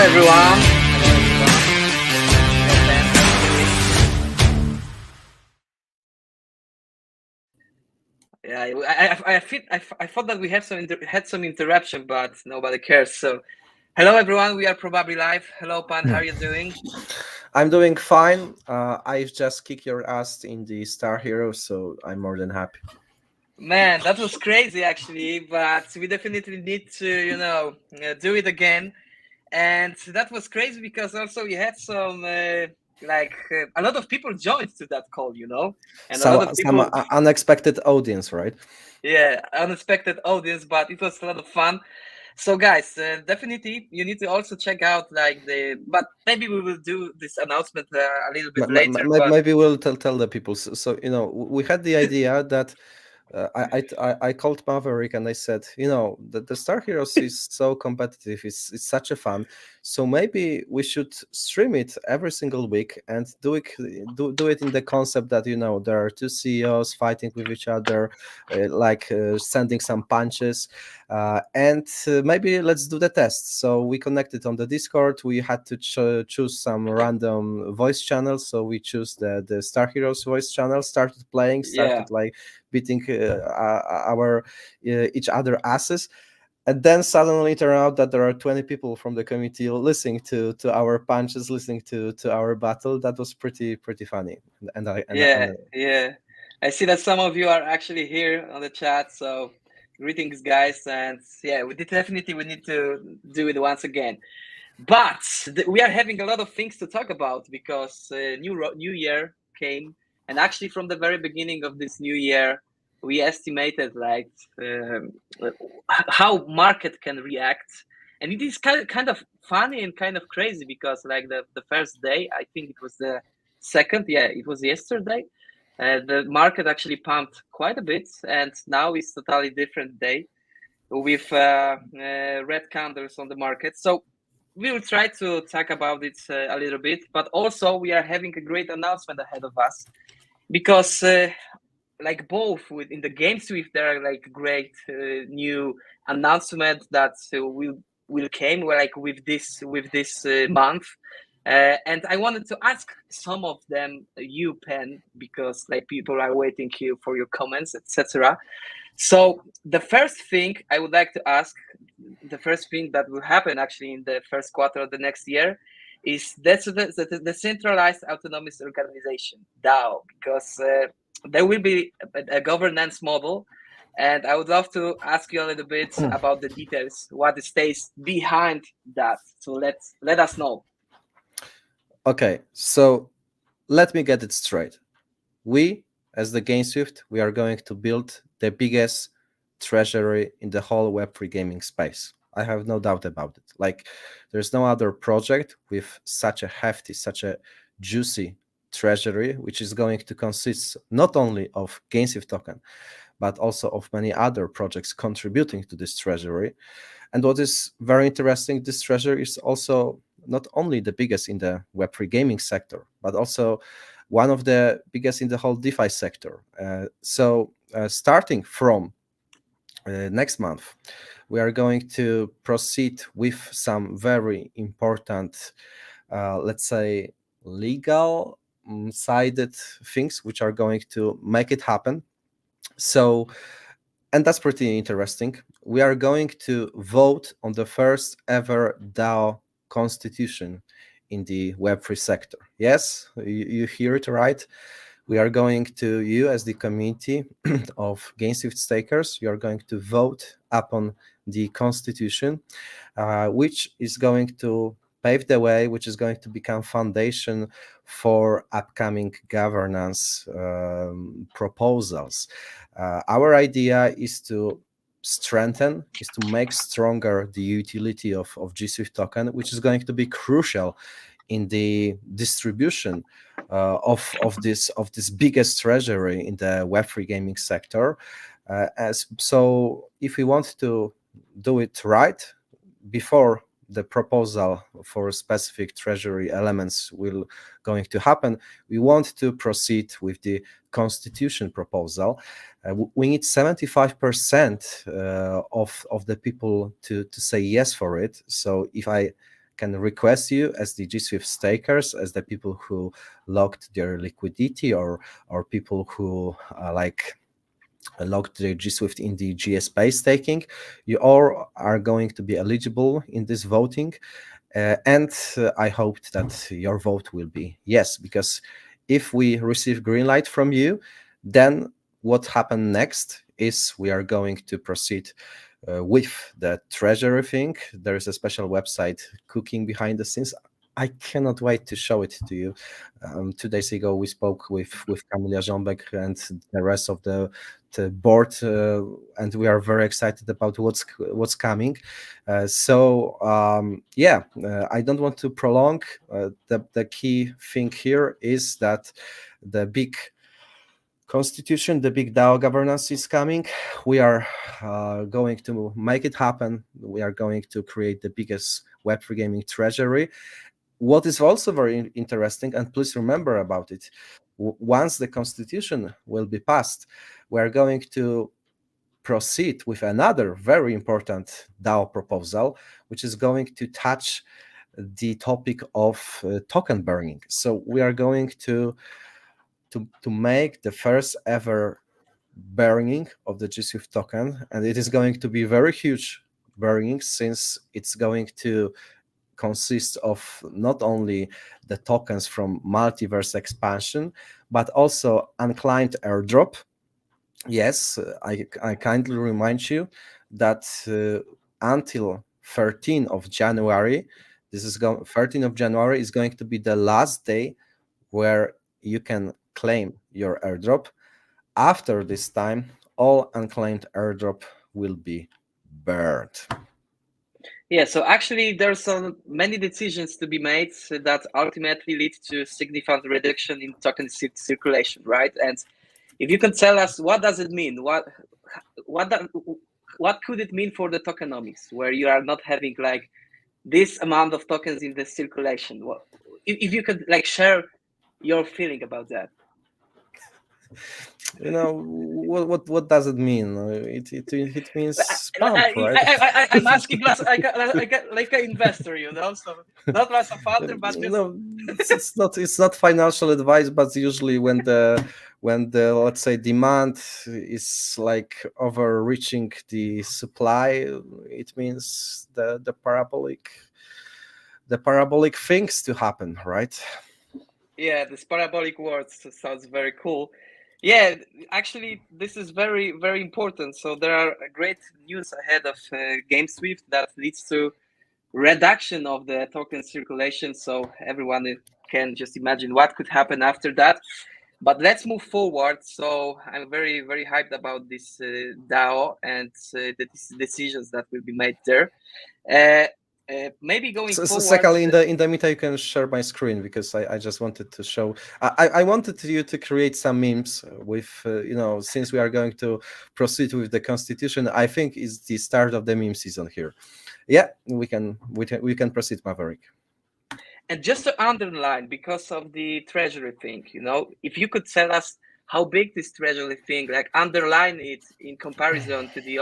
everyone. Yeah, I thought that we had some interruption, but nobody cares. So, hello everyone. We are probably live. Hello Pan, how are you doing? I'm doing fine. I've just kicked your ass in the StarHeroes, so I'm more than happy. Man, that was crazy actually, but we definitely need to, do it again. And that was crazy because also we had some a lot of people joined to that call, and a lot of people. Some unexpected audience, right? Yeah, unexpected audience, but it was a lot of fun. So guys, definitely you need to also check out but maybe we will do this announcement a little bit later. But Maybe we'll tell the people. So we had the idea that I called Maverick and I said, the StarHeroes is so competitive. It's such a fun. So maybe we should stream it every single week and do it in the concept that there are two CEOs fighting with each other, sending some punches, and maybe let's do the test. So we connected on the Discord. We had to choose some random voice channels. So we choose the StarHeroes voice channel. Started playing. Started beating our each other asses, and then suddenly it turned out that there are 20 people from the community listening to our punches, listening to our battle. That was pretty funny. Yeah, I see that some of you are actually here on the chat, so greetings guys. And yeah, we need to do it once again, but we are having a lot of things to talk about because new year came, and actually from the very beginning of this new year we estimated how market can react, and it is kind of funny and kind of crazy because the first day, I think it was the second, it was yesterday, the market actually pumped quite a bit, and now it's totally different day with red candles on the market. So we will try to talk about it a little bit, but also we are having a great announcement ahead of us because both in the GameSwift there are great new announcement that will came with this month, and I wanted to ask some of them you, Pen, because people are waiting here for your comments, etc. So the first thing I would like to ask, the first thing that will happen actually in the first quarter of the next year, is the decentralized autonomous organization, DAO, because there will be a governance model, and I would love to ask you a little bit about the details, what stays behind that. So let us know. Okay, so let me get it straight. We, as the GameSwift, we are going to build the biggest treasury in the whole Web3 gaming space. I have no doubt about it. There's no other project with such a hefty, such a juicy treasury, which is going to consist not only of GameSwift token, but also of many other projects contributing to this treasury. And what is very interesting, this treasury is also not only the biggest in the Web3 gaming sector, but also one of the biggest in the whole DeFi sector. So starting from next month, we are going to proceed with some very important, let's say, legal sided things which are going to make it happen. So, and that's pretty interesting. We are going to vote on the first ever DAO constitution in the Web3 sector. Yes, you hear it right. We are going to, you as the community of GameSwift stakers, you are going to vote upon the constitution, which is going to pave the way, which is going to become foundation for upcoming governance proposals. Our idea is to strengthen, is to make stronger the utility of GSWIFT token, which is going to be crucial in the distribution of this biggest treasury in the Web3 gaming sector. So if we want to do it right, before the proposal for specific treasury elements will going to happen, we want to proceed with the constitution proposal. We need 75% of the people to say yes for it. So if I can request you as the GSWIFT stakers, as the people who locked their liquidity, or people who locked their GSWIFT in the GSPay staking. You all are going to be eligible in this voting. And I hope that your vote will be yes, because if we receive green light from you, then what happened next is we are going to proceed with the treasury thing. There is a special website cooking behind the scenes. I cannot wait to show it to you. 2 days ago, we spoke with Kamila Zsombek and the rest of the board, and we are very excited about what's coming. I don't want to prolong. The key thing here is that the big constitution, the big DAO governance is coming. We are going to make it happen. We are going to create the biggest Web3 gaming treasury. What is also very interesting, and please remember about it, once the constitution will be passed, we are going to proceed with another very important DAO proposal, which is going to touch the topic of token burning. So we are going to make the first ever burning of the GSWIFT token, and it is going to be very huge burning, since it's going to consist of not only the tokens from multiverse expansion, but also unclaimed airdrop. Yes, I kindly remind you that until 13th of January, 13th of January is going to be the last day where you can claim your airdrop. After this time, all unclaimed airdrop will be burned. Yeah, so actually there's so many decisions to be made that ultimately lead to significant reduction in token circulation, right? And if you can tell us, what does it mean? What could it mean for the tokenomics, where you are not having like this amount of tokens in the circulation? Well, if you could like share your feeling about that. You know, what does it mean? It means pump, right? I'm asking like an investor, you know, so not as a founder, but just... No, it's not financial advice, but usually when the let's say demand is like overreaching the supply, it means the parabolic things to happen, right? Yeah, this parabolic words sounds very cool. Yeah, actually, this is very, very important. So there are great news ahead of GameSwift that leads to reduction of the token circulation. So everyone can just imagine what could happen after that. But let's move forward. So I'm very, very hyped about this DAO and the decisions that will be made there. Maybe going forward. Secondly, in the meantime, you can share my screen, because I just wanted to show. I wanted you to create some memes with since we are going to proceed with the constitution. I think is the start of the meme season here. Yeah, we can proceed, Maverick. And just to underline, because of the treasury thing, if you could tell us how big this treasury thing, like underline it in comparison to the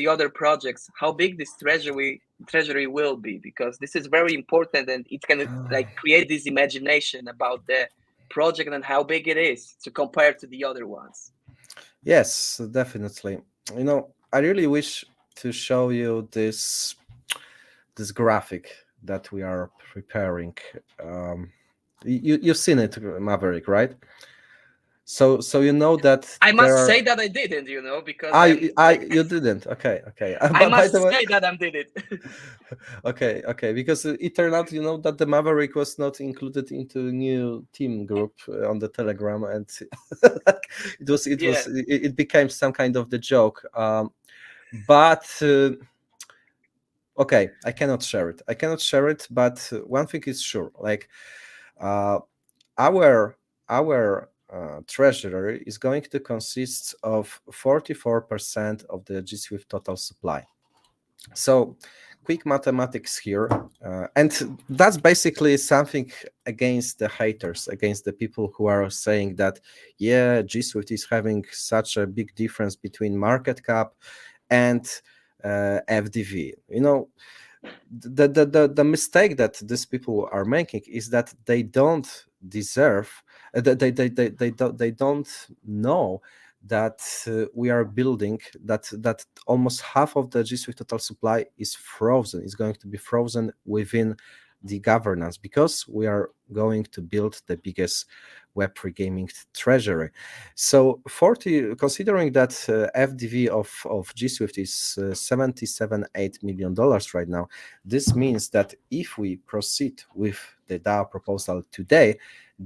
other projects, how big this treasury will be, because this is very important, and it can like create this imagination about the project and how big it is to compare to the other ones. Yes, definitely. I really wish to show you this graphic that we are preparing. You've seen it, Maverick, right? So you know that I must say that I didn't, because you didn't. Okay. I must say that I did it. Okay, because it turned out, that the Maverick was not included into a new team group on the Telegram, and it became some kind of the joke. But okay, I cannot share it. But one thing is sure, like our treasury is going to consist of 44% of the GSWIFT total supply. So quick mathematics here, and that's basically something against the haters, against the people who are saying that GSWIFT is having such a big difference between market cap and FDV. the mistake that these people are making is that they don't deserve, they don't know that we are building that almost half of the GSWIFT total supply is frozen, is going to be frozen within the governance, because we are going to build the biggest Web3 gaming treasury. So 40, considering that FDV of GSWIFT is $77.8 million right now, this means that if we proceed with the DAO proposal today,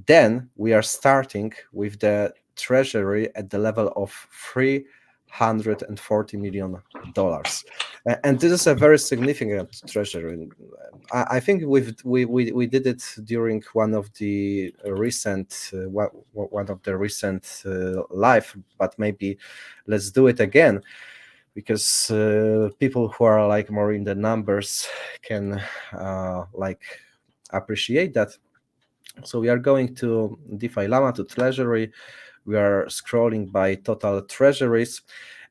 then we are starting with the treasury at the level of $340 million. And this is a very significant treasury. I think we did it during one of the recent live, but maybe let's do it again, because people who are like more in the numbers can like appreciate that. So we are going to DeFi Llama, to Treasury. We are scrolling by total treasuries,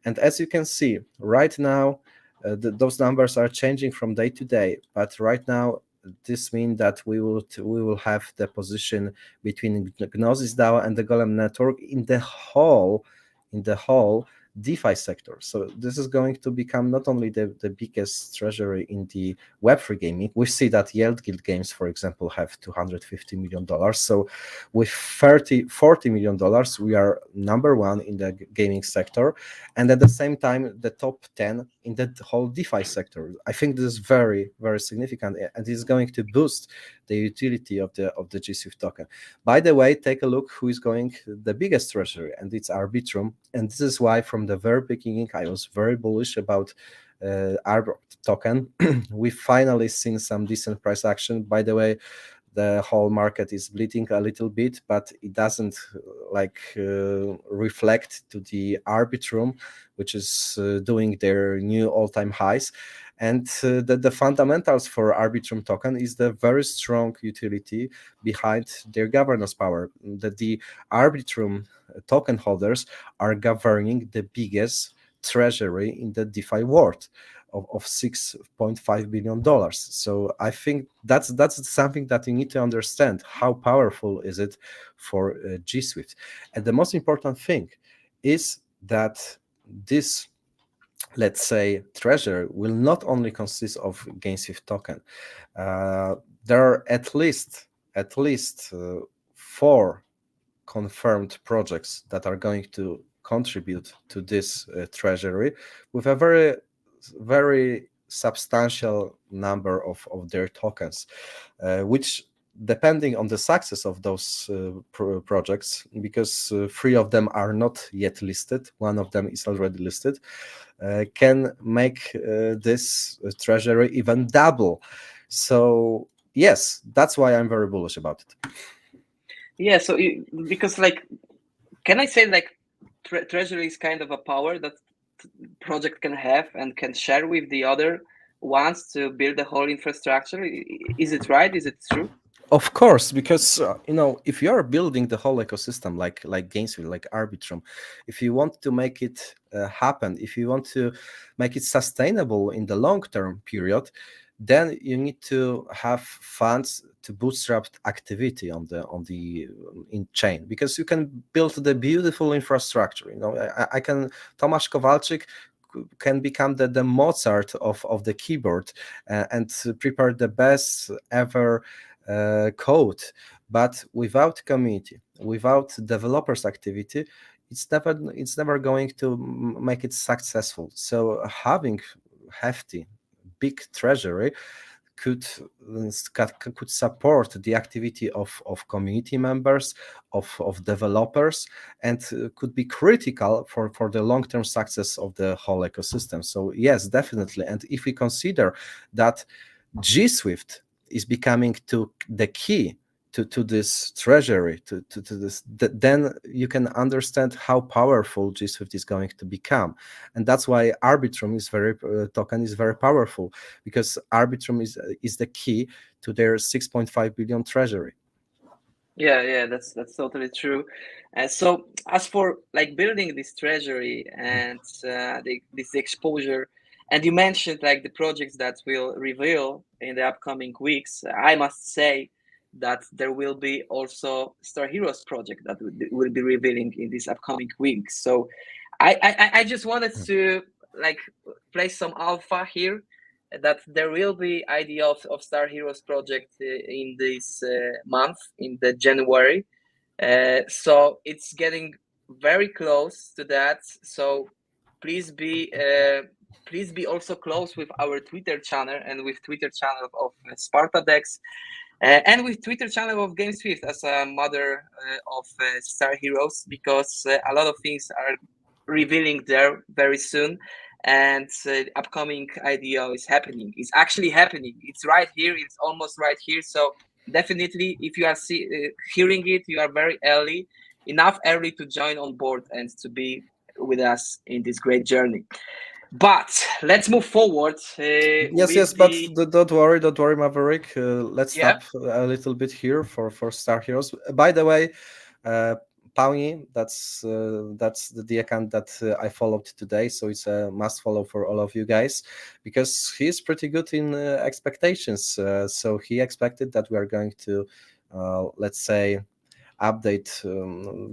and as you can see right now, those numbers are changing from day to day. But right now, this means that we will have the position between Gnosis DAO and the Golem network in the whole DeFi sector. So this is going to become not only the biggest treasury in the Web3 gaming. We see that Yield Guild Games, for example, have $250 million. So with $40 million, we are number one in the gaming sector, and at the same time, the top 10 in the whole DeFi sector. I think this is very, very significant, and is going to boost the utility of the GSWIFT token. By the way, take a look who is going the biggest treasury, and it's Arbitrum. And this is why from the very beginning I was very bullish about Arbitrum token. We finally seen some decent price action. By the way, the whole market is bleeding a little bit, but it doesn't reflect to the Arbitrum, which is doing their new all-time highs. And the fundamentals for Arbitrum token is the very strong utility behind their governance power. That the Arbitrum token holders are governing the biggest treasury in the DeFi world of $6.5 billion. So I think that's something that you need to understand. How powerful is it for GSWIFT? And the most important thing is that this, let's say, treasury will not only consist of GameSwift token. There are at least 4 confirmed projects that are going to contribute to this treasury with a very, very substantial number of their tokens, which, depending on the success of those projects, because 3 of them are not yet listed, 1 of them is already listed, can make this treasury even double. So yes, that's why I'm very bullish about it. Yeah, so because can I say treasury is kind of a power that project can have and can share with the other ones to build the whole infrastructure? Is it right? Is it true? Of course, because if you are building the whole ecosystem like GameSwift, like Arbitrum, if you want to make it happen, if you want to make it sustainable in the long-term period, then you need to have funds to bootstrap activity on the in chain, because you can build the beautiful infrastructure. Tomasz Kowalczyk can become the Mozart of the keyboard and prepare the best ever code, but without community, without developers activity, it's never going to make it successful. So having hefty big treasury could support the activity of community members, of developers, and could be critical for the long-term success of the whole ecosystem. So yes, definitely. And if we consider that GSWIFT is becoming to the key to this treasury, to this, then you can understand how powerful GSWIFT is going to become. And that's why Arbitrum token is very powerful, because Arbitrum is the key to their 6.5 billion treasury. Yeah, that's totally true. So as for building this treasury and this exposure, And you mentioned like the projects that will reveal in the upcoming weeks. I must say that there will be also StarHeroes project that will be revealing in these upcoming weeks. So I just wanted to like place some alpha here that there will be idea of StarHeroes project in this month, in the January. So it's getting very close to that. So please be also close with our Twitter channel and with Twitter channel of SpartaDex and with Twitter channel of GameSwift as a mother of StarHeroes, because a lot of things are revealing there very soon, and upcoming IDO is happening. It's actually happening. It's right here. It's almost right here. So definitely, if you are hearing it, you are very enough early to join on board and to be with us in this great journey. But let's move forward. Yes, but don't worry, Maverick. Let's stop a little bit here for StarHeroes. By the way, Pauni, that's the account that I followed today, so it's a must follow for all of you guys, because he's pretty good in expectations. So he expected that we are going to, let's say, update,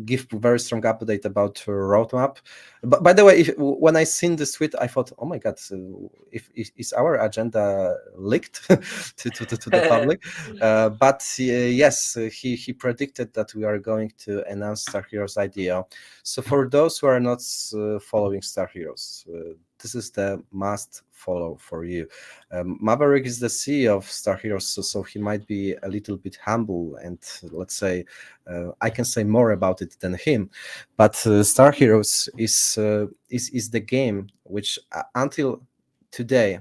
give very strong update about roadmap. But by the way, when I seen this tweet, I thought, oh my god, if is our agenda leaked to the public? But yes, he predicted that we are going to announce StarHeroes IDO. So for those who are not following StarHeroes, this is the must follow for you. Maverick is the CEO of StarHeroes, so he might be a little bit humble, and let's say I can say more about it than him. But StarHeroes is the game which until today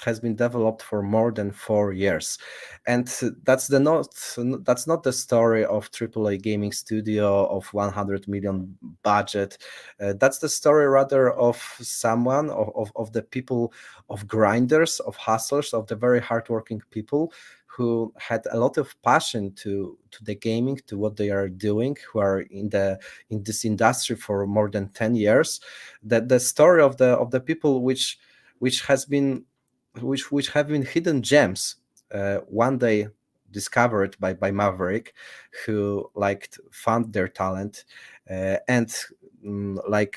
has been developed for more than 4 years, and that's not the story of AAA gaming studio of 100 million budget. That's the story rather of someone of the people, of grinders, of hustlers, of the very hardworking people who had a lot of passion to the gaming, to what they are doing, who are in this industry for more than 10 years. That the story of the people which have been hidden gems, one day discovered by Maverick, who found their talent, and like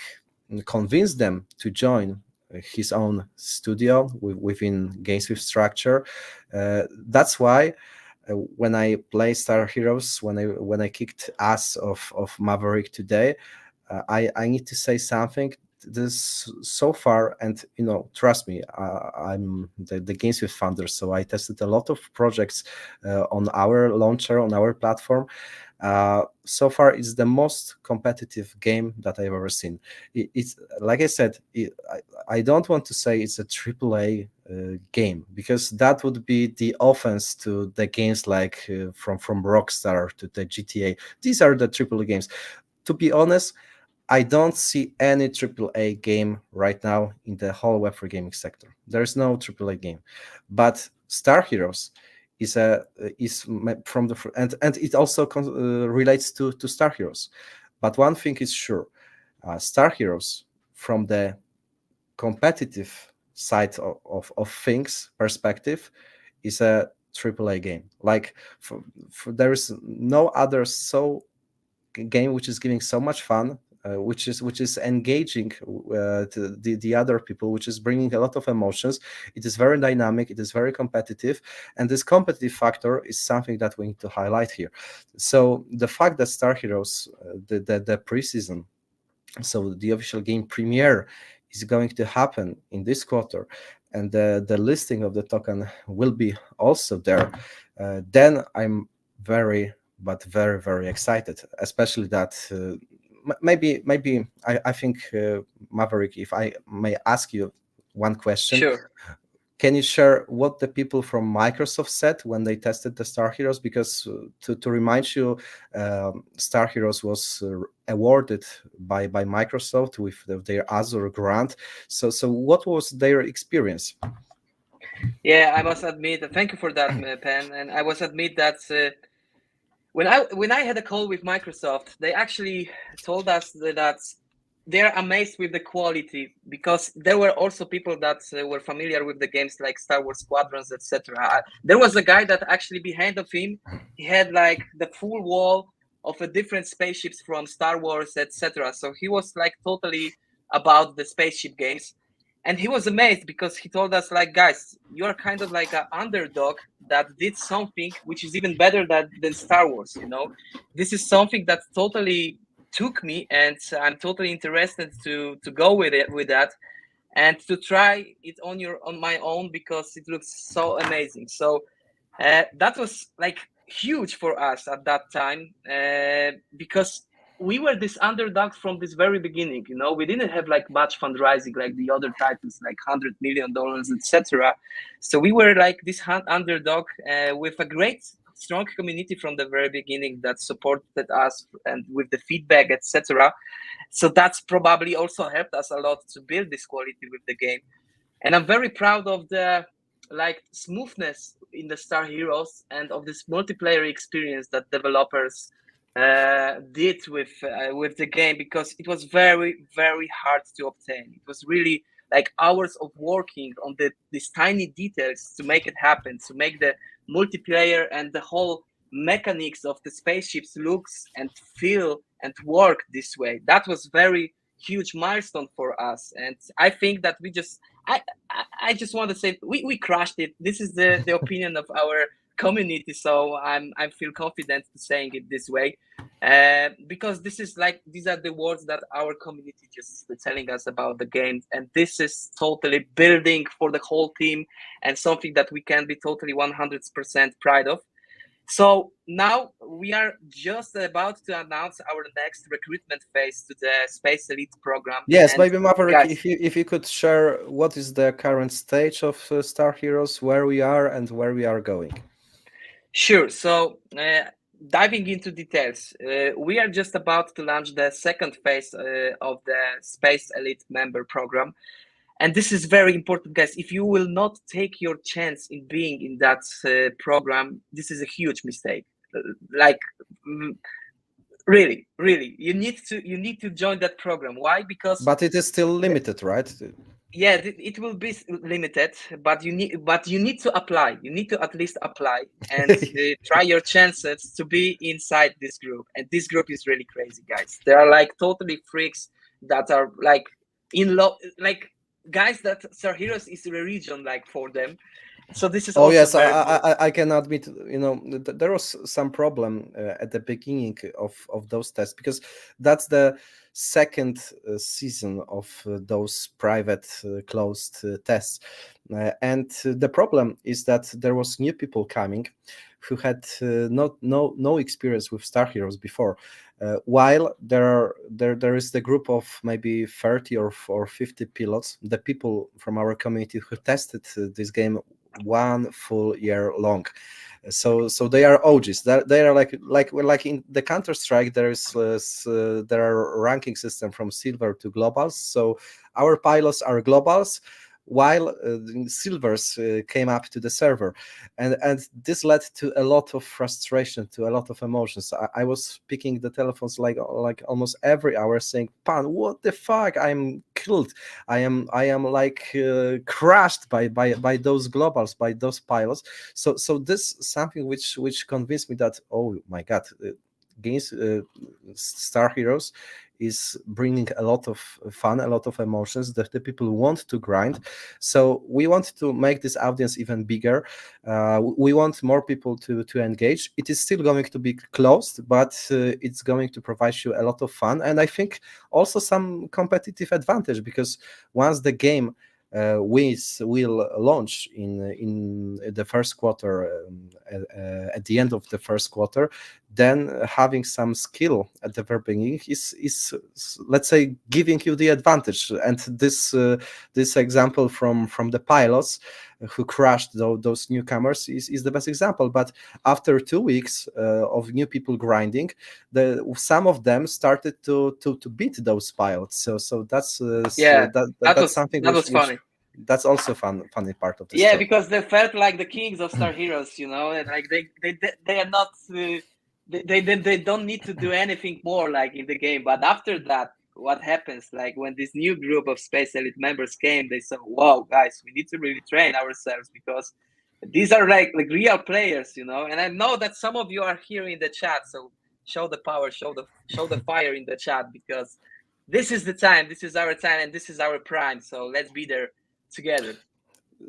convinced them to join his own studio within GameSwift structure. That's why when I play StarHeroes, when I kicked ass of Maverick today, I need to say something. This so far, and trust me, I'm the GameSwift founder, so I tested a lot of projects on our launcher, on our platform. So far, it's the most competitive game that I've ever seen. It's like I said, I don't want to say it's a AAA game, because that would be the offense to the games like from Rockstar to the GTA. These are the AAA games. To be honest, I don't see any AAA game right now in the whole Web3 gaming sector. There is no AAA game, but StarHeroes is from the and it also relates to StarHeroes. But one thing is sure, StarHeroes from the competitive side of things perspective is a AAA game. Like there is no other game which is giving so much fun, which is engaging to the other people, which is bringing a lot of emotions. It is very dynamic, it is very competitive, and this competitive factor is something that we need to highlight here. So the fact that StarHeroes, the preseason, so the official game premiere, is going to happen in this quarter, and the listing of the token will be also there, then I'm very very excited, especially that maybe I think, Maverick, if I may ask you one question. Sure. Can you share what the people from Microsoft said when they tested the StarHeroes? Because to remind you, StarHeroes was awarded by Microsoft with their Azure grant. So what was their experience? Yeah, I must admit, thank you for that, Pan. And I must admit that when I had a call with Microsoft, they actually told us that they're amazed with the quality, because there were also people that were familiar with the games like Star Wars Squadrons, etc. There was a guy that actually behind of him, he had like the full wall of a different spaceships from Star Wars, etc. So he was like totally about the spaceship games. And he was amazed because he told us, like, guys, you are kind of like an underdog that did something which is even better than Star Wars, you know? This is something that totally took me, and I'm totally interested to go with that, and to try it on my own, because it looks so amazing. So that was like huge for us at that time, because we were this underdog from this very beginning. You know, we didn't have like much fundraising like the other titles, like $100 million, etc. So we were like this underdog with a great strong community from the very beginning that supported us and with the feedback, etc. So that's probably also helped us a lot to build this quality with the game. And I'm very proud of the like smoothness in the StarHeroes and of this multiplayer experience that developers did with the game, because it was very, very hard to obtain. It was really like hours of working on these tiny details to make it happen, to make the multiplayer and the whole mechanics of the spaceships looks and feel and work this way. That was very huge milestone for us, and I think that I just want to say we crushed it. This is the opinion of our community, so I feel confident saying it this way, because this is like, these are the words that our community just telling us about the game, and this is totally building for the whole team and something that we can be totally 100% proud of. So now we are just about to announce our next recruitment phase to the Space Elite program. Yes, And maybe Maverick, guys, if you could share what is the current stage of StarHeroes, where we are and where we are going. sure. So diving into details, we are just about to launch the second phase of the Space Elite member program. And this is very important, guys. If you will not take your chance in being in that program, this is a huge mistake. Like, really, you need to join that program. Why? Because But it is still limited, right? yeah, it will be limited, but you need to apply. You need to at least apply and try your chances to be inside this group. And this group is really crazy, guys. They are like totally freaks that are like in love, like guys that StarHeroes is a religion like for them. So this is Oh also yes, very cool. I can admit, you know, there was some problem at the beginning of those tests, because that's the second season of those private closed tests, and the problem is that there was new people coming who had no experience with StarHeroes before, while there is the group of maybe 30 or 50 pilots, the people from our community who tested this game one full year long. So they are OGs. They are like in the Counter-Strike. There are ranking system from silver to globals. So our pilots are globals, while the silvers came up to the server, and this led to a lot of frustration, to a lot of emotions. I was picking the telephones like almost every hour, saying, "Pan, what the fuck? I'm killed. I am like crushed by those globals, by those pilots." So this is something which convinced me that, oh my god, games StarHeroes is bringing a lot of fun, a lot of emotions that the people want to grind. So we want to make this audience even bigger. We want more people to engage. It is still going to be closed, but it's going to provide you a lot of fun, and I think also some competitive advantage, because once the game will launch in the first quarter, at the end of the first quarter, then having some skill at the very beginning is let's say giving you the advantage. And this example from the pilots who crashed those newcomers is the best example. But after 2 weeks of new people grinding, some of them started to beat those pilots. So that's Yeah, that's something that was which funny. that's also funny part of the Yeah, story. because they felt like the kings of StarHeroes, you know, and like they are not they don't need to do anything more like in the game. But after that, what happens, like when this new group of Space Elite members came, they said, "Wow, guys, we need to really train ourselves because these are like real players, you know." And I know that some of you are here in the chat, so show the power, show the fire in the chat, because this is the time, this is our time, and this is our prime. So let's be there together.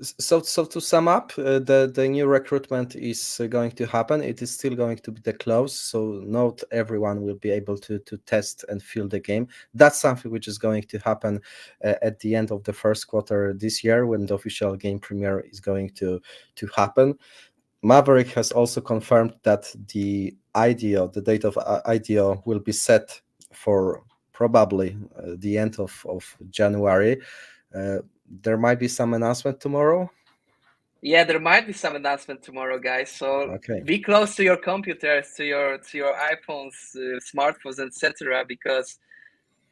So to sum up, the new recruitment is going to happen. It is still going to be the close, so not everyone will be able to test and feel the game. That's something which is going to happen at the end of the first quarter this year, when the official game premiere is going to happen. Maverick has also confirmed that the IDO, the date of IDO, will be set for probably the end of January. There might be some announcement tomorrow. Yeah, there might be some announcement tomorrow, guys. So Okay. be close to your computers, to your iPhones, smartphones, etc., because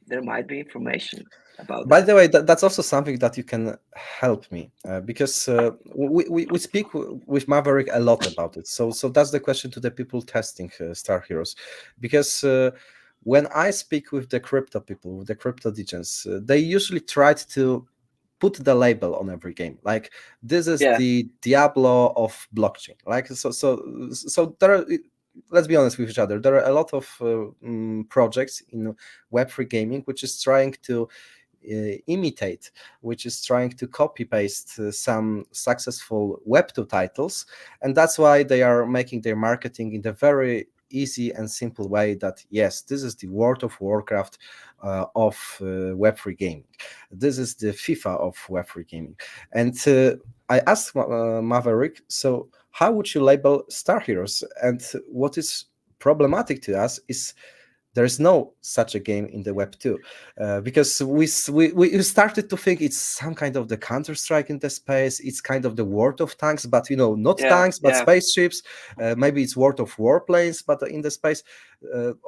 there might be information about By that. the way, that's also something that you can help me, because we speak with Maverick a lot about it. So that's the question to the people testing Star Heroes, because when I speak with the crypto people, with the crypto degens, they usually tried to put the label on every game, like this is the Diablo of blockchain. Like so there are, let's be honest with each other, there are a lot of projects in Web3 gaming which is trying to imitate, which is trying to copy paste some successful Web2 titles, and that's why they are making their marketing in the very easy and simple way that yes, this is the World of Warcraft of Web3 gaming, this is the FIFA of Web3 gaming. And I asked Maverick, so how would you label Star Heroes? And what is problematic to us is there is no such a game in the Web 2, because we started to think it's some kind of the Counter-Strike in the space. It's kind of the World of Tanks, but not tanks, but spaceships. Maybe it's World of Warplanes, but in the space.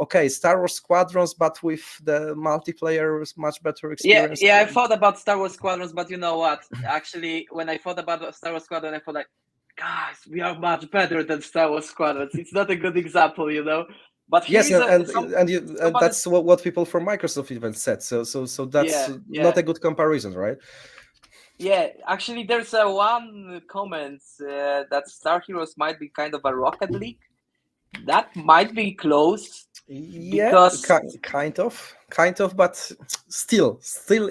Okay, Star Wars Squadrons, but with the multiplayer much better experience. Yeah. I thought about Star Wars Squadrons, but you know what? Actually, when I thought about Star Wars Squadron, I thought like, guys, we are much better than Star Wars Squadrons. It's not a good example, But yes, and that's what people from Microsoft even said. So that's not a good comparison, right? Yeah, actually, there's one comment that Star Heroes might be kind of a Rocket League. That might be close. Yeah, because kind of, but still,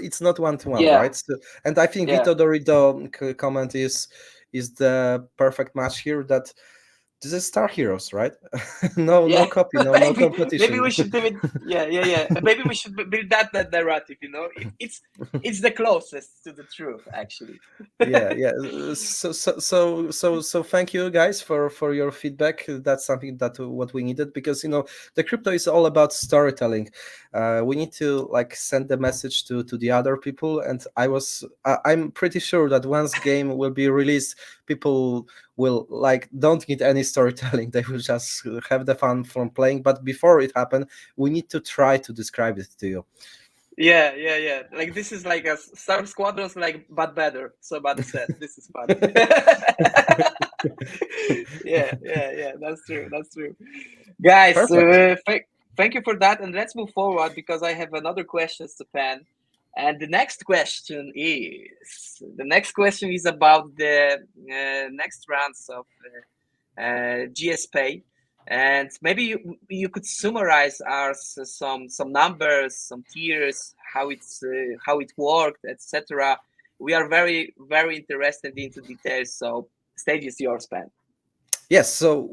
it's not 1-to-1, right? So, and I think Vito Dorido comment is the perfect match here. That this is Star Heroes, right? No copy, no competition. Maybe we should do it. Yeah. Maybe we should build that narrative. It's the closest to the truth, actually. yeah. So thank you guys for your feedback. That's something that what we needed, because the crypto is all about storytelling. We need to send the message to the other people, and I'm pretty sure that once game will be released, people will don't need any storytelling. They will just have the fun from playing. But before it happen, we need to try to describe it to you. Yeah. Like this is like a Star Squadrons, but better. So Bad said, this is fun. yeah. That's true. Guys, thank you for that, and let's move forward because I have another questions to Pan. And the next question is about the next rounds of GSPay. And maybe you could summarize us some numbers, some tiers, how it worked, etc. We are very, very interested into details. So stage is yours, Pan. Yes. So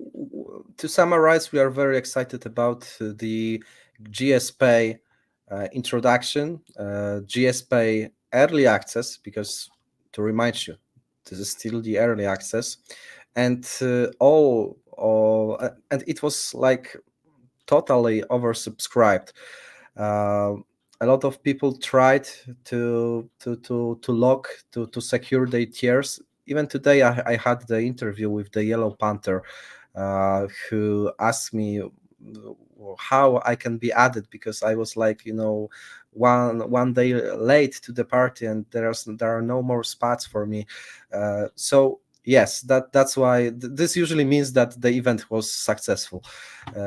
to summarize, we are very excited about the GSPay introduction, GSPay early access, because to remind you, this is still the early access, and and it was totally oversubscribed. A lot of people tried to lock to secure their tiers. Even today, I had the interview with the Yellow Panther, who asked me how I can be added, because I was one day late to the party and there are no more spots for me. So yes, that's why this usually means that the event was successful.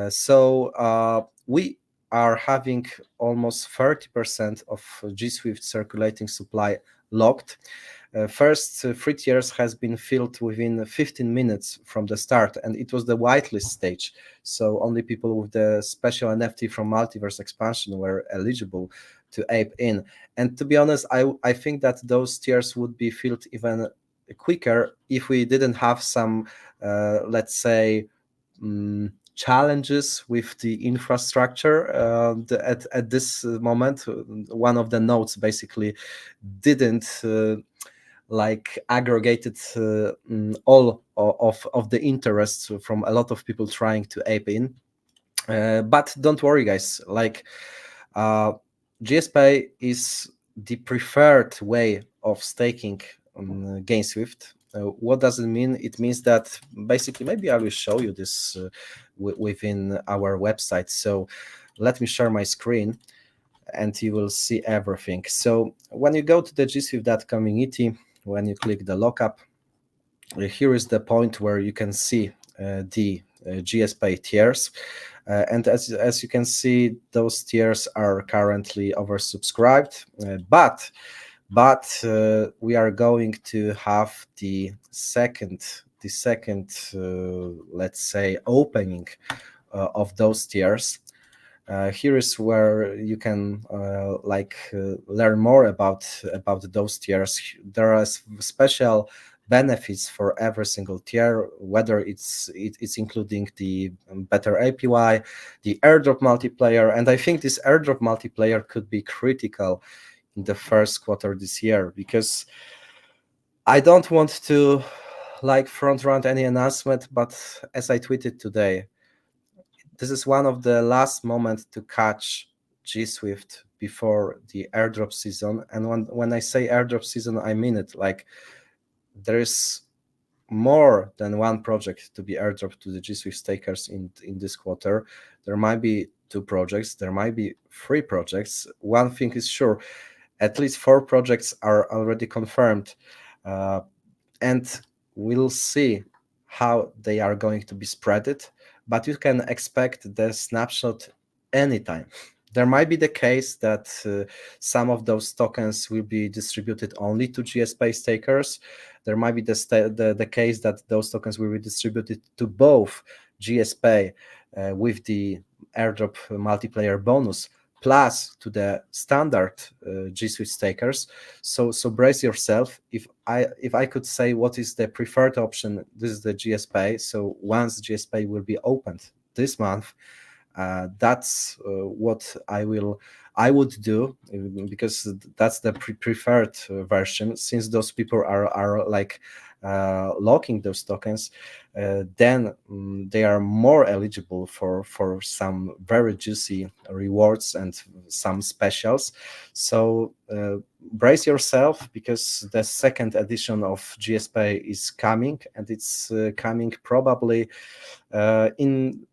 So we are having almost 30% of GSWIFT circulating supply locked. First 3 tiers has been filled within 15 minutes from the start, and it was the whitelist stage. So only people with the special NFT from Multiverse expansion were eligible to ape in. And to be honest, I think that those tiers would be filled even quicker if we didn't have some, let's say, challenges with the infrastructure. At this moment, one of the nodes basically didn't like aggregated all of the interests from a lot of people trying to ape in. But don't worry, guys. Like GSPay is the preferred way of staking GameSwift. What does it mean? It means that basically, maybe I will show you this within our website. So let me share my screen and you will see everything. So when you go to the GSWIFT community, when you click the lockup, here is the point where you can see the GSPay tiers. And as you can see, those tiers are currently oversubscribed, but we are going to have the second let's say opening of those tiers. Here is where you can learn more about those tiers. There are special benefits for every single tier, whether it's including the better APY, the airdrop multiplayer, and I think this airdrop multiplayer could be critical in the first quarter this year, because I don't want to front run any announcement, but as I tweeted today, this is one of the last moments to catch GSWIFT before the airdrop season. And when I say airdrop season, I mean it. Like, there is more than one project to be airdropped to the GSWIFT stakers in this quarter. There might be 2 projects, there might be 3 projects. One thing is sure, at least 4 projects are already confirmed. And we'll see how they are going to be spreaded, but you can expect the snapshot anytime. There might be the case that some of those tokens will be distributed only to GSPay stakers. There might be the case that those tokens will be distributed to both GSPay with the airdrop multiplayer bonus, plus to the standard GSWIFT stakers. So brace yourself. If I could say what is the preferred option, this is the GSPay. So once GSPay will be opened this month, that's what I would do, because that's the preferred version. Since those people are locking those tokens, then they are more eligible for some very juicy rewards and some specials. So brace yourself, because the second edition of GSPay is coming, and it's coming probably in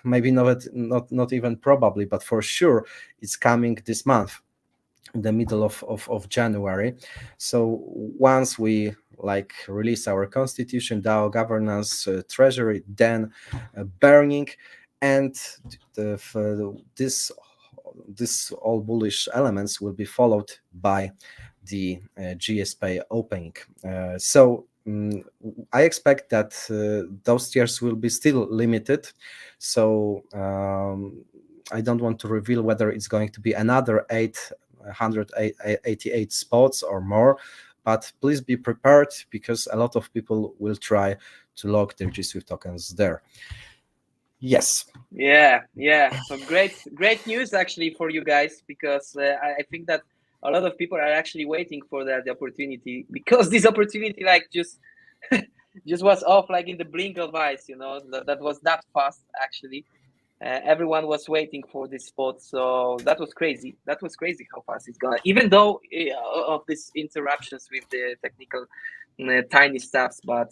maybe not even probably, but for sure it's coming this month, in the middle of January. So once we release our constitution, DAO governance, treasury, then burning, and this all bullish elements will be followed by the GSPay opening. So I expect that those tiers will be still limited. So I don't want to reveal whether it's going to be another 888 spots or more, but please be prepared, because a lot of people will try to lock their GSWIFT tokens there. Yes. Yeah. So great news actually for you guys, because I think that a lot of people are actually waiting for the opportunity, because this opportunity just was off in the blink of eyes. That was that fast actually. Everyone was waiting for this spot, so that was crazy. How fast it's gone, even though of these interruptions with the technical tiny stuffs. But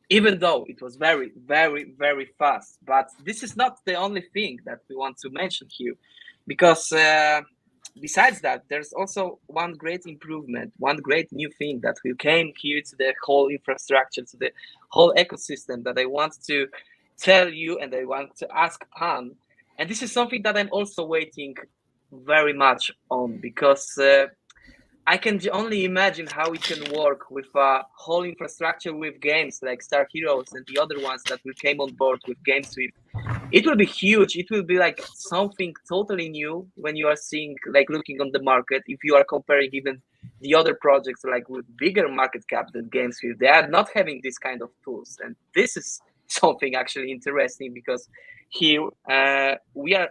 even though it was very, very, very fast. But this is not the only thing that we want to mention here, because besides that, there's also one great improvement, one great new thing that we came here to the whole infrastructure, to the whole ecosystem, that I want to tell you, and I want to ask Pan And this is something that I'm also waiting very much on, because I can only imagine how it can work with a whole infrastructure with games like StarHeroes and the other ones that will came on board with GameSwift. It will be huge. It will be like something totally new when you are seeing, like looking on the market. If you are comparing even the other projects like with bigger market cap than GameSwift, they are not having this kind of tools. And this is something actually interesting, because here we are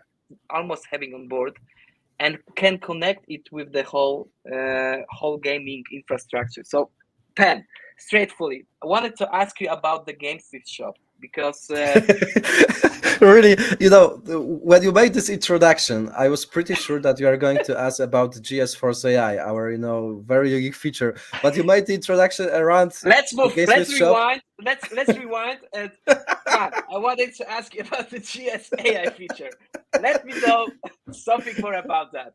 almost having on board and can connect it with the whole gaming infrastructure. So, Pen, straightforwardly, I wanted to ask you about the GameSwift shop, because Really, when you made this introduction, I was pretty sure that you are going to ask about GS Force AI, our very unique feature. But you made the introduction around let's the move. GameSmith Let's shop. rewind. Let's rewind. And Pan, I wanted to ask you about the GS AI feature. Let me know something more about that.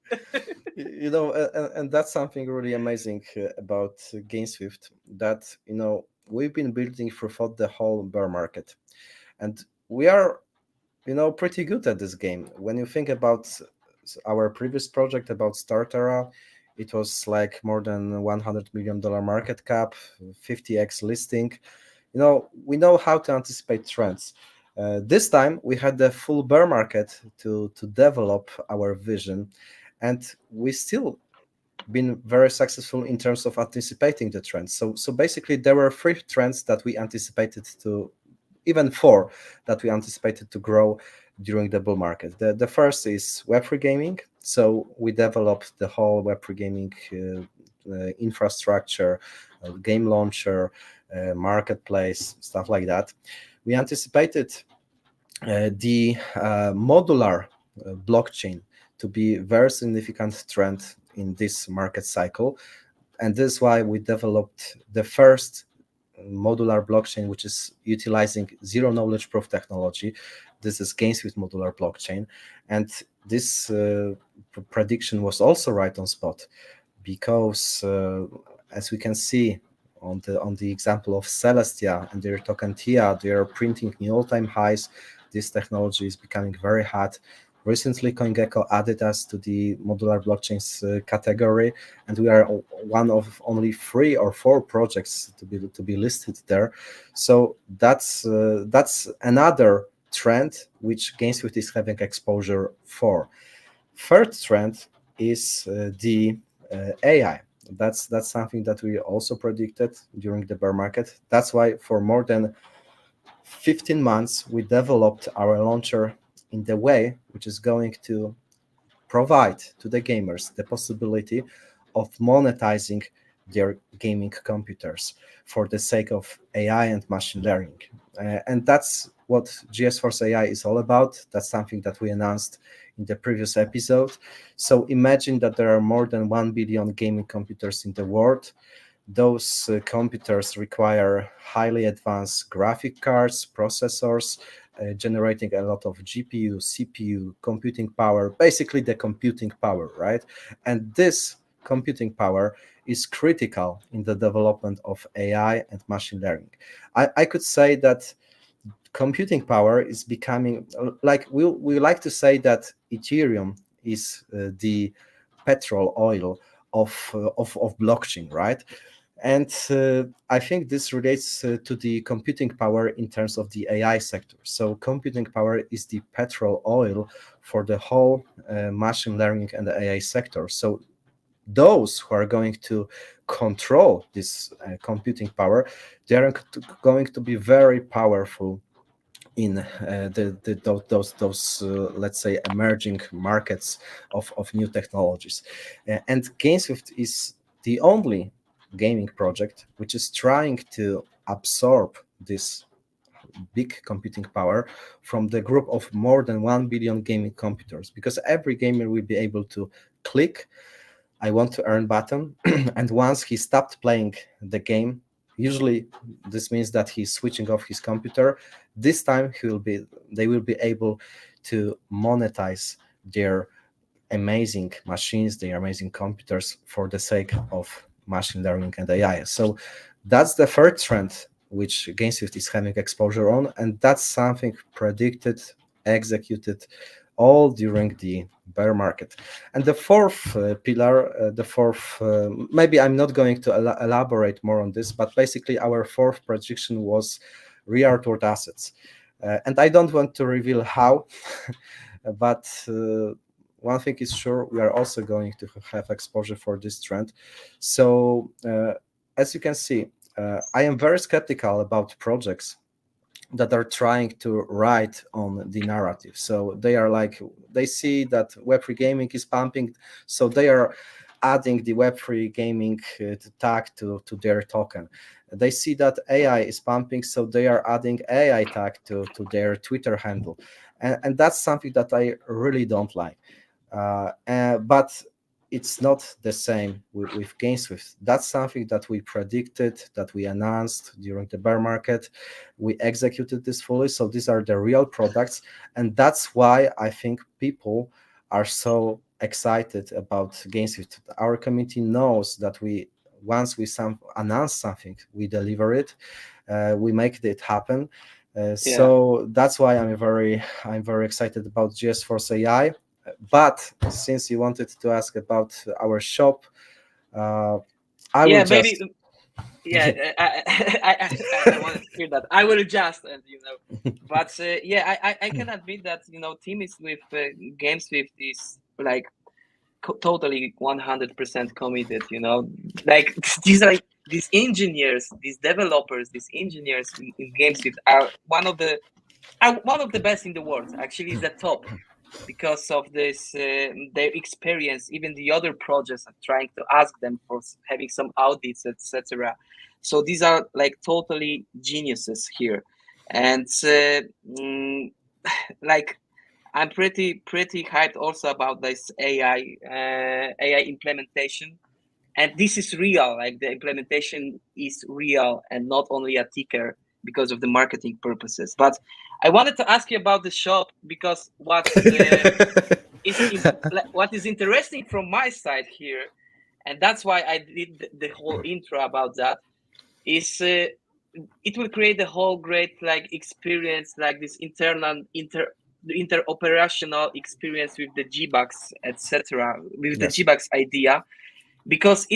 And that's something really amazing about GameSwift, that we've been building throughout the whole bear market, and we are pretty good at this game. When you think about our previous project about Startera, it was like more than $100 million market cap, 50x listing. We know how to anticipate trends. This time we had the full bear market to develop our vision, and we still been very successful in terms of anticipating the trends. So basically there were three trends that we anticipated to, even four that we anticipated to grow during the bull market. The first is Web3 gaming. So we developed the whole Web3 gaming infrastructure, game launcher, marketplace, stuff like that. We anticipated the modular blockchain to be a very significant trend in this market cycle. And this is why we developed the first modular blockchain, which is utilizing zero knowledge proof technology. This is GameSwift modular blockchain. And this prediction was also right on spot, because as we can see on the example of Celestia and their token TIA, they are printing new all-time highs. This technology is becoming very hot. Recently, CoinGecko added us to the modular blockchains category, and we are one of only 3 or 4 projects to be listed there. So that's another trend which GameSwift is having exposure for. Third trend is the AI. That's something that we also predicted during the bear market. That's why for more than 15 months we developed our launcher in the way which is going to provide to the gamers the possibility of monetizing their gaming computers for the sake of AI and machine learning. And that's what GS Force AI is all about. That's something that we announced in the previous episode. So imagine that there are more than 1 billion gaming computers in the world. Those computers require highly advanced graphic cards, processors, generating a lot of GPU, CPU, computing power, basically the computing power, right? And this computing power is critical in the development of AI and machine learning. I could say that computing power is becoming, like we like to say that Ethereum is the petrol oil of blockchain, right? And I think this relates to the computing power in terms of the AI sector. So computing power is the petrol oil for the whole machine learning and the AI sector. So those who are going to control this computing power, they are going to be very powerful in those let's say emerging markets of new technologies. And GameSwift is the only gaming project which is trying to absorb this big computing power from the group of more than 1 billion gaming computers, because every gamer will be able to click I want to earn button and once he stopped playing the game, usually this means that he's switching off his computer, this time they will be able to monetize their amazing machines, their amazing computers for the sake of machine learning and AI. So that's the third trend which GameSwift is having exposure on, and that's something predicted, executed all during the bear market. And the fourth pillar, maybe I'm not going to elaborate more on this, but basically our fourth prediction was re-artwork assets. And I don't want to reveal how, but one thing is sure, we are also going to have exposure for this trend. So as you can see, I am very skeptical about projects that are trying to write on the narrative. So they are like, they see that Web3 gaming is pumping, so they are adding the Web3 gaming tag to their token. They see that AI is pumping, so they are adding AI tag to their Twitter handle. And that's something that I really don't like. But it's not the same with GameSwift. That's something that we predicted, that we announced during the bear market. We executed this fully. So these are the real products. And that's why I think people are so excited about GameSwift. Our community knows that once we announce something, we deliver it, we make it happen. So that's why I'm very excited about GS Force AI. But since you wanted to ask about our shop, I will just maybe. Yeah, I wanted to hear that. I will adjust, and but I can admit that team is with GameSwift is like totally 100% committed. Like these engineers, these developers, these engineers in GameSwift are one of the best in the world. Actually, is the top because of this their experience. Even the other projects are trying to ask them for having some audits, etc. So these are like totally geniuses here, and like I'm pretty hyped also about this AI implementation, and this is real. Like the implementation is real and not only a ticker because of the marketing purposes. But I wanted to ask you about the shop because what is interesting from my side here, and that's why I did the whole intro about that, is it will create a whole great like experience, like this interoperational experience with the GBucks, etc., with the yes. GBucks idea, because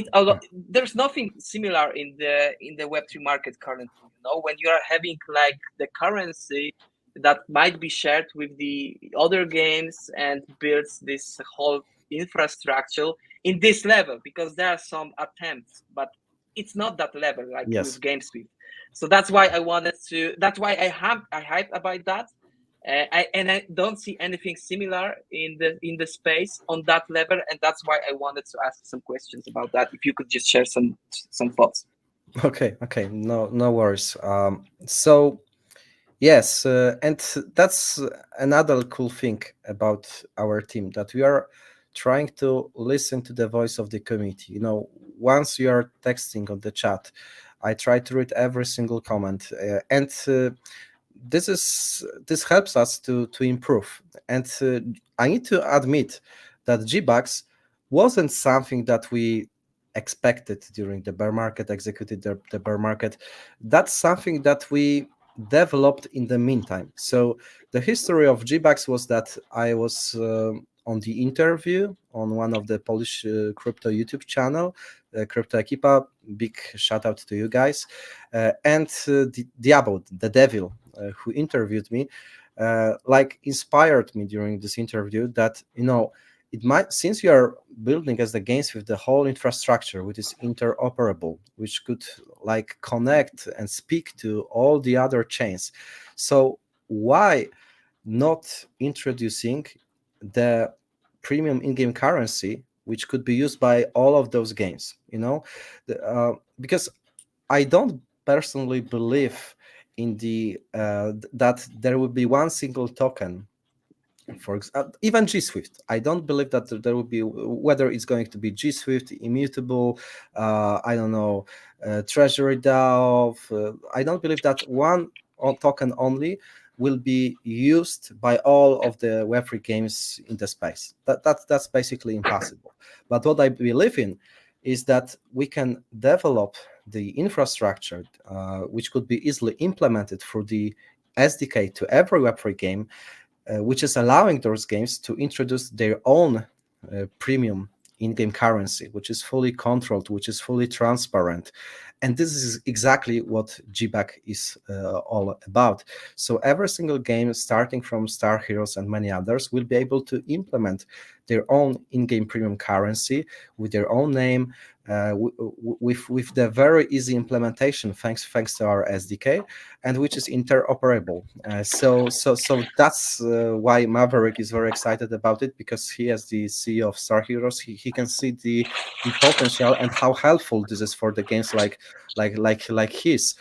there's nothing similar in the Web3 market currently. When you are having like the currency that might be shared with the other games and builds this whole infrastructure in this level, because there are some attempts, but it's not that level like Yes. with GameSwift. So that's why I hype about that. I don't see anything similar in the space on that level, and that's why I wanted to ask some questions about that. If you could just share some thoughts. Okay. No worries. So yes, and that's another cool thing about our team, that we are trying to listen to the voice of the community. Once you are texting on the chat, I try to read every single comment, and this helps us to improve. And I need to admit that GBucks wasn't something that we expected during the bear market, executed the bear market. That's something that we developed in the meantime. So the history of GBucks was that I was on the interview on one of the Polish crypto YouTube channel, Crypto Ekipa. Big shout out to you guys. And Diablo, the devil, who interviewed me, inspired me during this interview that it might, since you are building as the GameSwift the whole infrastructure which is interoperable, which could connect and speak to all the other chains, so why not introducing the premium in-game currency which could be used by all of those games? Because I don't personally believe in that there will be one single token. For example, even GSWIFT, I don't believe that there will be, whether it's going to be GSWIFT, immutable, I don't know, Treasury DAO. I don't believe that one token only will be used by all of the Web3 games in the space. That's basically impossible. But what I believe in is that we can develop the infrastructure, which could be easily implemented through the SDK to every Web3 game, which is allowing those games to introduce their own premium in-game currency, which is fully controlled, which is fully transparent. And this is exactly what GBAC is all about. So every single game, starting from StarHeroes and many others, will be able to implement their own in-game premium currency with their own name, with the very easy implementation, thanks to our SDK, and which is interoperable. So that's why Maverick is very excited about it, because he, as the CEO of StarHeroes, he can see the potential and how helpful this is for the games like his,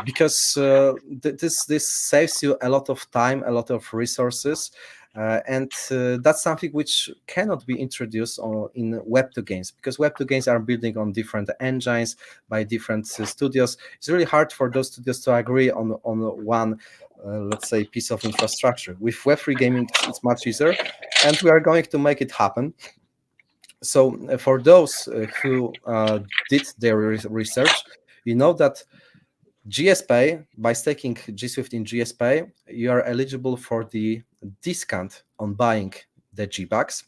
because this saves you a lot of time, a lot of resources. And that's something which cannot be introduced in Web2 games, because Web2 games are building on different engines by different studios. It's really hard for those studios to agree on one, let's say, piece of infrastructure. With Web3 gaming, it's much easier, and we are going to make it happen. So for those who did their research, you know that GSPay, by staking GSWIFT in GSPay, you are eligible for the discount on buying the GBACs.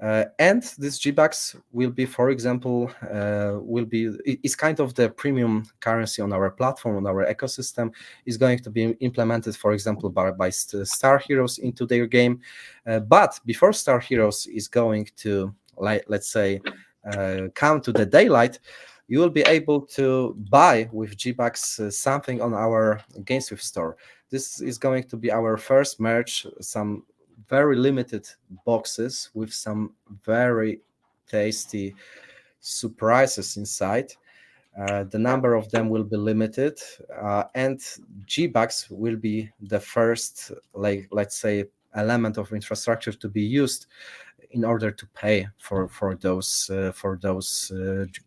And these GBACs will be, for example, is kind of the premium currency on our platform, on our ecosystem, is going to be implemented, for example, by StarHeroes into their game. But before StarHeroes is going to, let's say, come to the daylight, you will be able to buy with GBACs something on our GameSwift store. This is going to be our first merch, some very limited boxes with some very tasty surprises inside. The number of them will be limited, and GBACs will be the first, let's say, element of infrastructure to be used in order to pay for those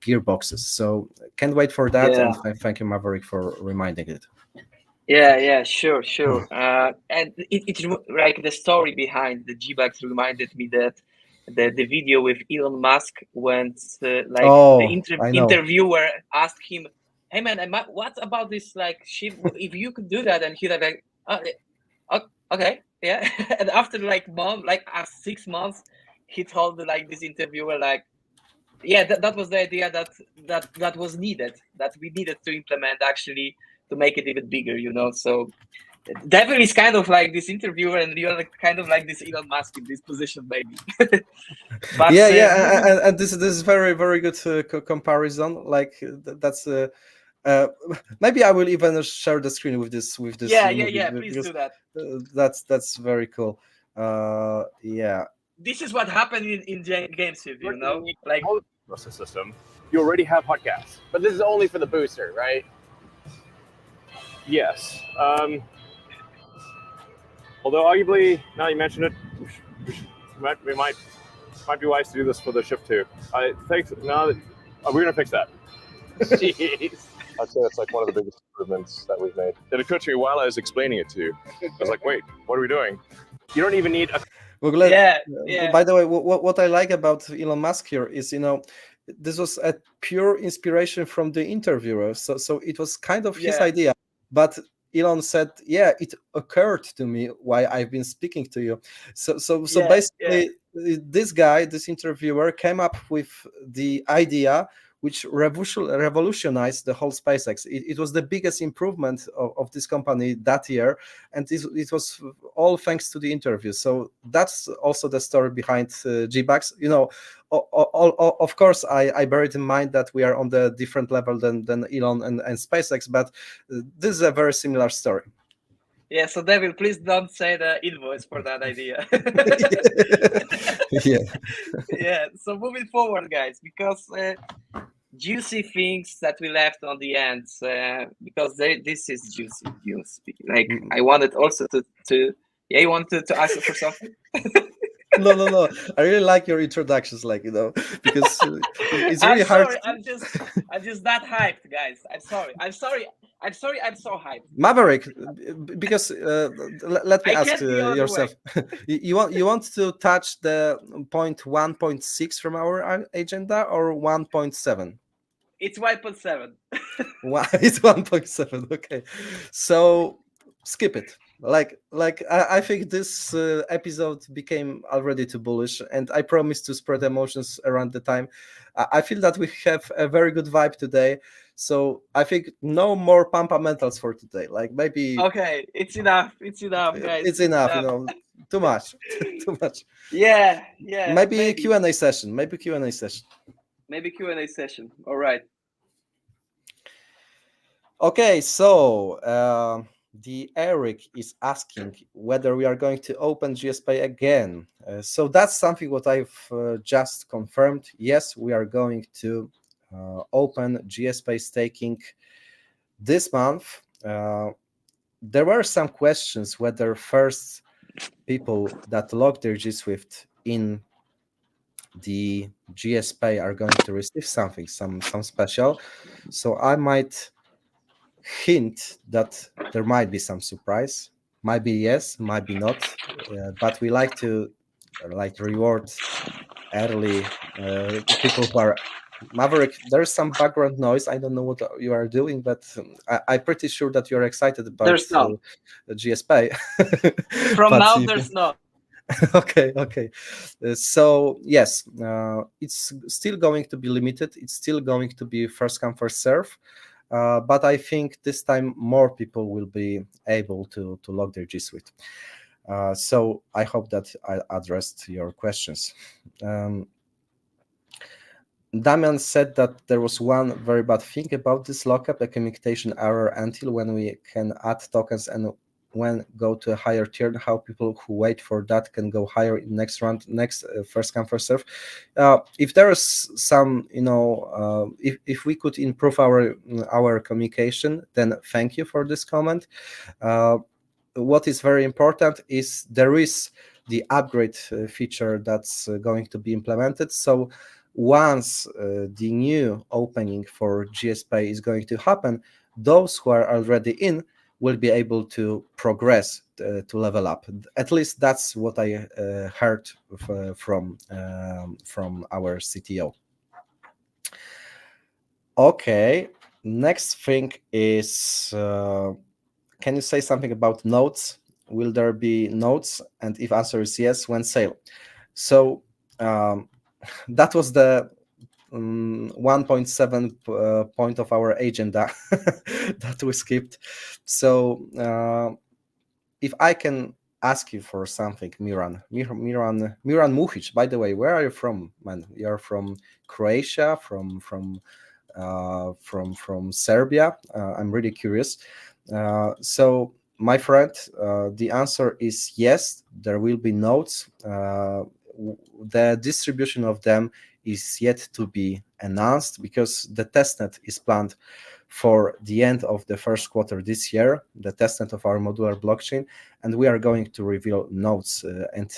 gearboxes. So can't wait for that, and thank you, Maverick, for reminding it. Yeah, sure. And it's like the story behind the GBACs reminded me that the video with Elon Musk when the interviewer asked him, "Hey man, what about this like ship? If you could do that," and he like, okay, yeah. And after like 6 months, he told like this interviewer like, yeah, that was the idea that was needed, that we needed to implement actually to make it even bigger, So Devil is kind of like this interviewer, and you're kind of like this Elon Musk in this position, maybe. But and this is very, very good comparison. Like that's. Maybe I will even share the screen with this. Yeah. Please do that. That's very cool. Yeah. This is what happened in GameSwift, like system. You already have hotgas, but this is only for the booster, right? Yes. Although arguably, now you mention it, we might be wise to do this for the shift too. I think now that we're gonna fix that. Jeez. I'd say that's like one of the biggest improvements that we've made. It occurred to me while I was explaining it to you. I was like, wait, what are we doing? You don't even need a... By the way, what I like about Elon Musk here is, this was a pure inspiration from the interviewer. So it was kind of his idea. But Elon said, yeah, it occurred to me while I've been speaking to you. So basically, this interviewer came up with the idea which revolutionized the whole SpaceX. It was the biggest improvement of this company that year, and it was all thanks to the interview. So that's also the story behind GBACs. Of course, I bear it in mind that we are on the different level than Elon and SpaceX, but this is a very similar story. Yeah, so Devil, please don't say the invoice for that idea. Yeah. So moving forward, guys, because juicy things that we left on the end, because this is juicy news. Like I wanted also to you wanted to ask for something. No. I really like your introductions, because it's really hard. I'm just that hyped, guys. I'm sorry. I'm so hyped. Maverick, because let me ask yourself. you want to touch the point 1.6 from our agenda or 1.7? It's 1.7. It's 1.7. Okay, so skip it. I think this episode became already too bullish, and I promise to spread emotions around the time. I feel that we have a very good vibe today, so I think no more pampa mentals for today. Like maybe Okay, it's enough. It's enough, guys. it's enough, too much, too much. Yeah, Maybe Q&A session. Maybe Q&A session. Maybe Q&A session. All right. Okay, so the Eric is asking whether we are going to open GSPay again. So that's something what I've just confirmed. Yes, we are going to open GSPay staking this month. There were some questions whether first people that log their GSWIFT in the GSPay are going to receive something, some special. So I might hint that there might be some surprise. Might be yes, might be not. But we like to reward early people who are Maverick. There's some background noise. I don't know what you are doing, but I'm pretty sure that you're excited about the GSPay. From but now, there's not. Okay. So yes, it's still going to be limited. It's still going to be first come first serve. But I think this time more people will be able to log their GSWIFT. So I hope that I addressed your questions. Damian said that there was one very bad thing about this lockup, a communication error until when we can add tokens and when go to a higher tier, how people who wait for that can go higher in next round, first come first serve. If there is some, if we could improve our communication, then thank you for this comment. What is very important is there is the upgrade feature that's going to be implemented. So once the new opening for GSPay is going to happen, those who are already in will be able to progress to level up. At least that's what I heard from our CTO. Okay, next thing is, can you say something about notes? Will there be notes? And if answer is yes, when sale? So that was the 1.7 point of our agenda that we skipped. So if I can ask you for something, Miran Muhic, by the way, where are you from, man? You're from Croatia, from Serbia. I'm really curious. So my friend, the answer is yes, there will be notes. The distribution of them is yet to be announced because the testnet is planned for the end of the first quarter this year, the testnet of our modular blockchain, and we are going to reveal nodes and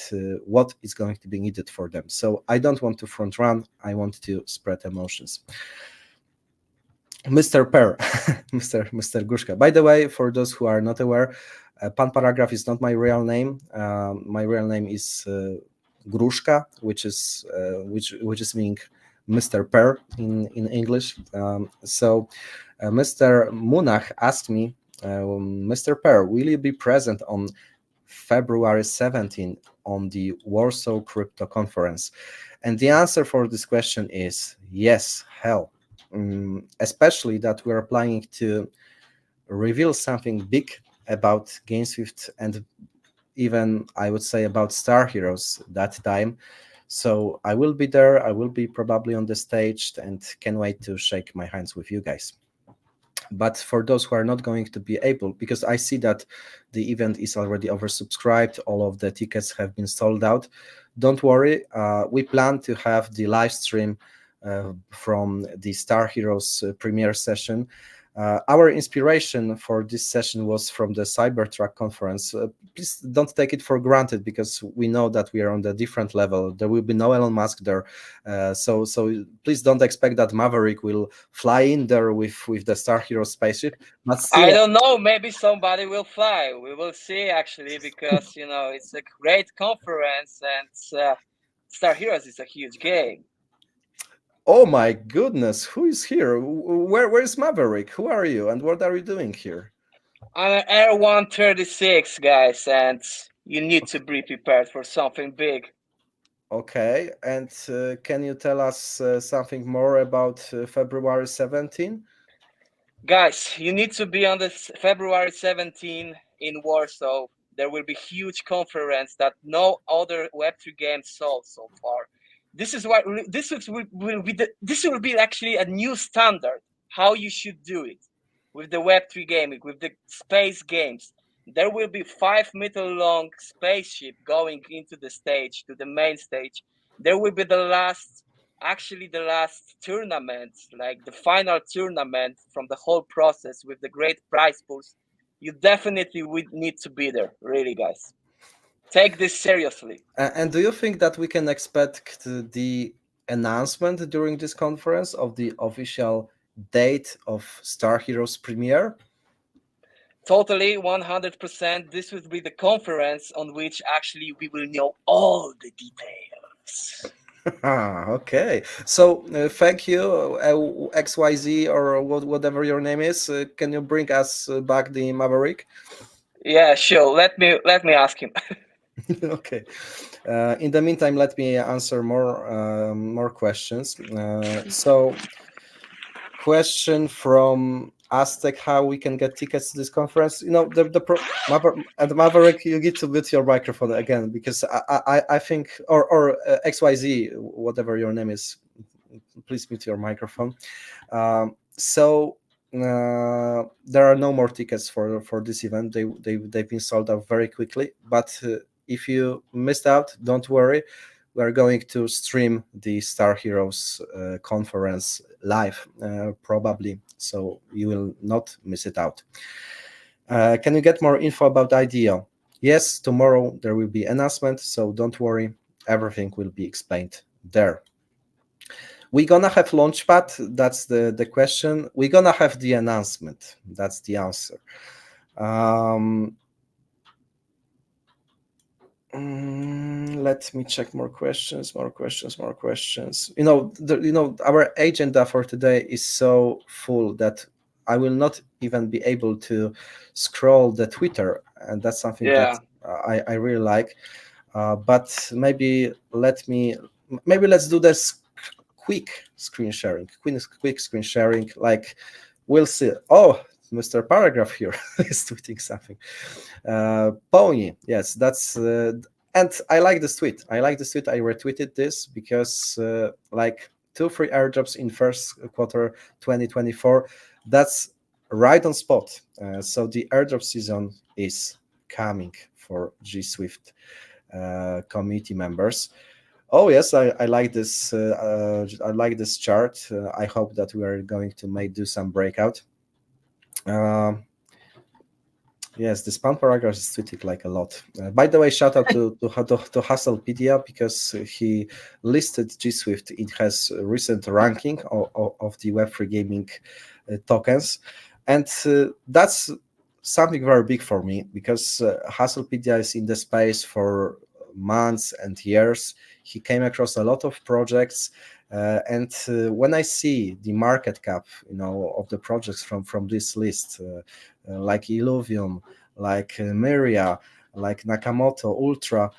what is going to be needed for them. So I don't want to front run, I want to spread emotions. Mr. Per, Mr. Gruszka. By the way, for those who are not aware, Pan Paragraf is not my real name. My real name is Gruszka, which is meaning Mr. Per in English. So Mr. Munach asked me, Mr. Per, will you be present on February 17 on the Warsaw Crypto Conference? And the answer for this question is yes, hell. Especially that we're planning to reveal something big about GameSwift and even I would say about StarHeroes that time. So I will be there. I will be probably on the stage and can't wait to shake my hands with you guys. But for those who are not going to be able, because I see that the event is already oversubscribed, all of the tickets have been sold out, don't worry. We plan to have the live stream from the StarHeroes premiere session. Our inspiration for this session was from the Cybertruck conference. Please don't take it for granted because we know that we are on a different level. There will be no Elon Musk there. So please don't expect that Maverick will fly in there with the StarHeroes spaceship. But still, I don't know, maybe somebody will fly. We will see actually, because it's a great conference and StarHeroes is a huge game. Oh my goodness, who is here? Where is Maverick? Who are you and what are you doing here? I'm Air 136, guys, and you need to be prepared for something big. Okay, and can you tell us something more about February 17? Guys, you need to be on this February 17 in Warsaw. There will be huge conference that no other Web3 game saw so far. This is what this will be actually a new standard how you should do it with the Web3 gaming, with the space games. There will be 5-meter long spaceship going into the stage, to the main stage. There will be the last tournament, like the final tournament from the whole process with the great prize pools. You definitely would need to be there, really, guys. Take this seriously. And do you think that we can expect the announcement during this conference of the official date of StarHeroes premiere? Totally, 100%. This will be the conference on which actually we will know all the details. Okay, so thank you, XYZ or whatever your name is. Can you bring us back the Maverick? Yeah, sure. Let me ask him. Okay. In the meantime, let me answer more questions. So, question from Aztec: how we can get tickets to this conference? You know, at Maverick, you need to mute your microphone again because I think or XYZ, whatever your name is, please mute your microphone. So. There are no more tickets for this event. They've been sold out very quickly. But if you missed out, don't worry. We are going to stream the StarHeroes conference live, probably, so you will not miss it out. Can you get more info about IDO? Yes, tomorrow there will be announcement, so don't worry. Everything will be explained there. We're gonna have Launchpad. That's the question. We're gonna have the announcement. That's the answer. Let me check more questions. You know, our agenda for today is so full that I will not even be able to scroll the Twitter, and that's something that I really like. But maybe let's do this quick screen sharing. Like, we'll see. Oh, Mr. Paragraf here is tweeting something. Pony, yes, that's and I like this tweet. I retweeted this because like 2-3 airdrops in first quarter 2024. That's right on spot. So the airdrop season is coming for GSWIFT community members. Oh yes, I like this. I like this chart. I hope that we are going to do some breakout. Yes, this Pan Paragraf is tweeted like a lot. By the way, shout out to Hustlepedia because he listed GSWIFT in his recent ranking of the Web3 gaming tokens, and that's something very big for me because Hustlepedia is in the space for months and years. He came across a lot of projects, and when I see the market cap, of the projects from this list, like Illuvium, like Myria, like Nakamoto, Ultra,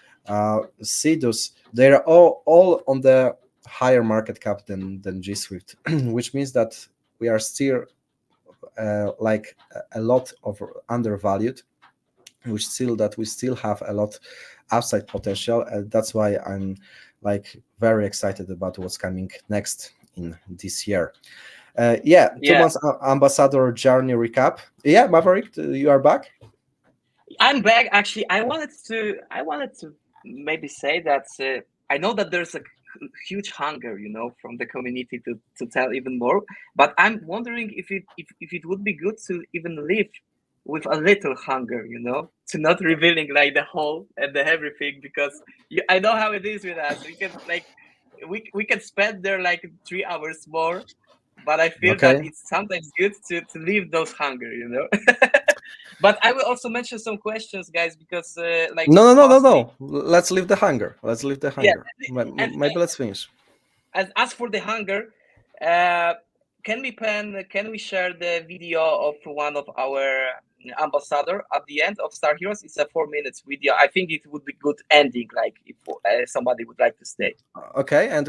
Sidus, they're all on the higher market cap than GSWIFT, which means that we are still like a lot of undervalued, we still have a lot upside potential, and that's why I'm like very excited about what's coming next in this year. 2 months ambassador journey recap. Yeah, Maverick, you are back. I'm back. Actually, I wanted to maybe say that I know that there's a huge hunger, from the community to tell even more. But I'm wondering if it would be good to even live with a little hunger, to not revealing like the whole and the everything, because I know how it is with us. We can we can spend there like 3 hours more, but I feel that it's sometimes good to leave those hunger, But I will also mention some questions, guys, because no. Let's leave the hunger. Yeah, maybe let's finish. As for the hunger, can we share the video of one of our ambassador at the end of Star Heroes. It's a 4 minutes video. I think it would be good ending, like if somebody would like to stay. Okay, and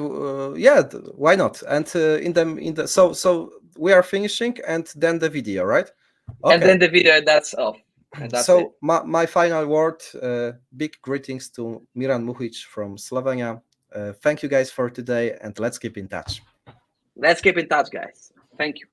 why not? And so we are finishing, and then the video, right? Okay. And then the video, that's off. And that's so my final word, big greetings to Miran Muhic from Slovenia. Thank you guys for today, and let's keep in touch. Let's keep in touch, guys. Thank you.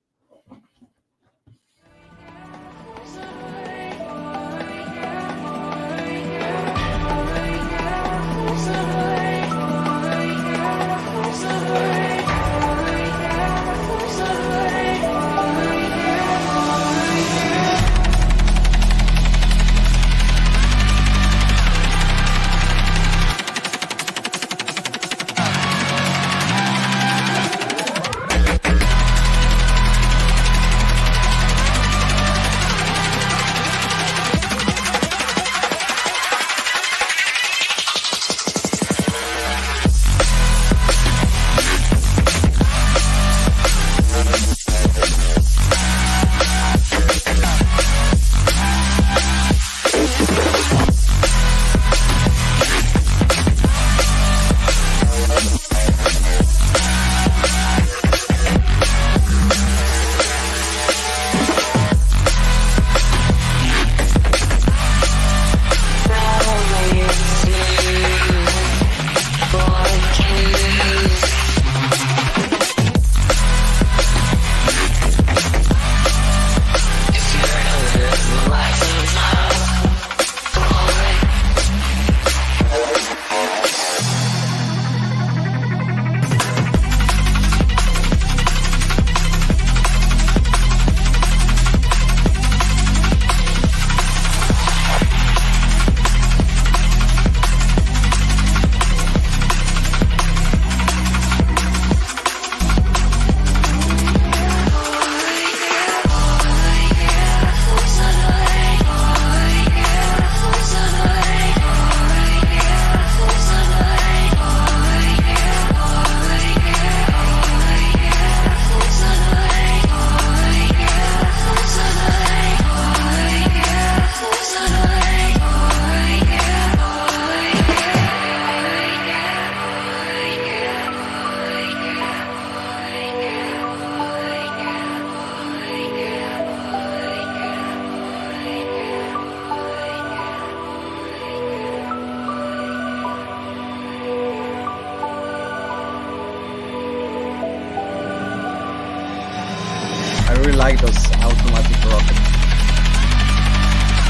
Like those automatic rockets.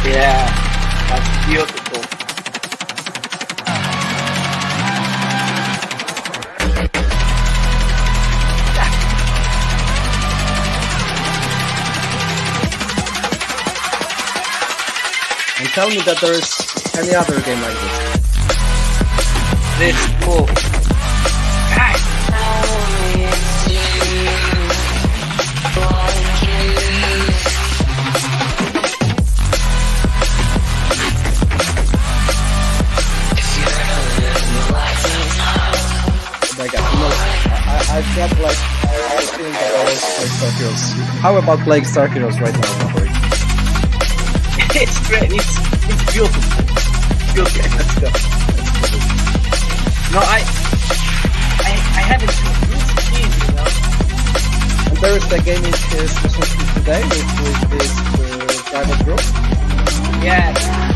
Yeah, that's beautiful. And tell me that there is any other game like this. This cool. I felt like I think that I was playing Star Heroes. How about playing Star Heroes right now, Maverick? It's great. It's beautiful. Beautiful. Let's go. No, I haven't seen, you know. And there is the gaming session today with this private group. Yeah.